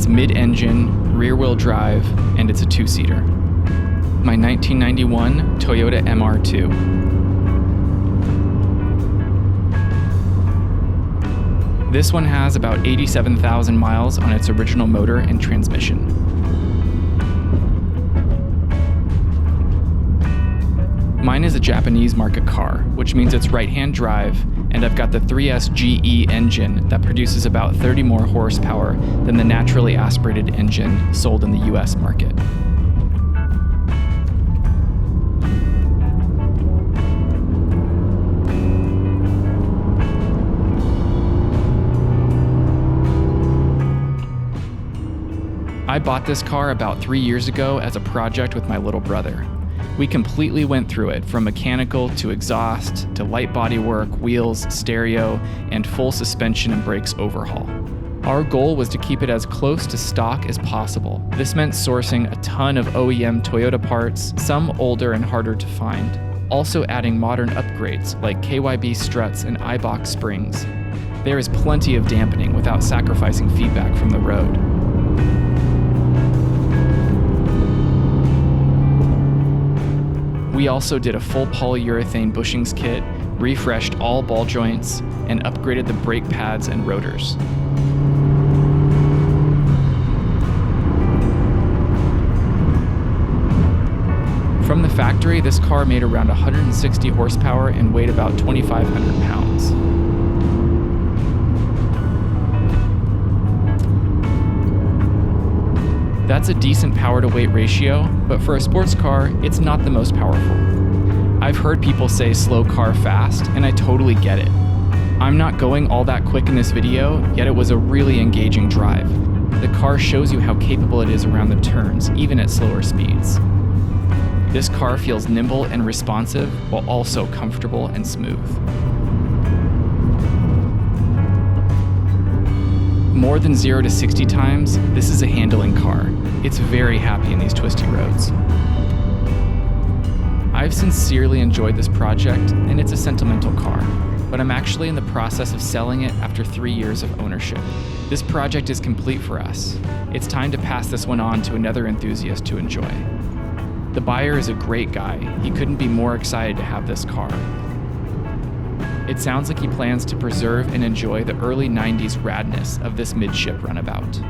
It's mid-engine, rear-wheel drive, and it's a two-seater. My 1991 Toyota MR2. This one has about 87,000 miles on its original motor and transmission. Mine is a Japanese market car, which means it's right-hand drive, and I've got the 3S GE engine that produces about 30 more horsepower than the naturally aspirated engine sold in the US market. I bought this car about 3 years ago as a project with my little brother. We completely went through it, from mechanical to exhaust to light bodywork, wheels, stereo, and full suspension and brakes overhaul. Our goal was to keep it as close to stock as possible. This meant sourcing a ton of OEM Toyota parts, some older and harder to find. Also adding modern upgrades like KYB struts and iBox springs. There is plenty of dampening without sacrificing feedback from the road. We also did a full polyurethane bushings kit, refreshed all ball joints, and upgraded the brake pads and rotors. From the factory, this car made around 160 horsepower and weighed about 2,500 pounds. That's a decent power-to-weight ratio, but for a sports car, it's not the most powerful. I've heard people say slow car fast, and I totally get it. I'm not going all that quick in this video, yet it was a really engaging drive. The car shows you how capable it is around the turns, even at slower speeds. This car feels nimble and responsive, while also comfortable and smooth. More than 0 to 60 times, this is a handling car. It's very happy in these twisty roads. I've sincerely enjoyed this project, and it's a sentimental car, but I'm actually in the process of selling it after 3 years of ownership. This project is complete for us. It's time to pass this one on to another enthusiast to enjoy. The buyer is a great guy. He couldn't be more excited to have this car. It sounds like he plans to preserve and enjoy the early 90s radness of this midship runabout.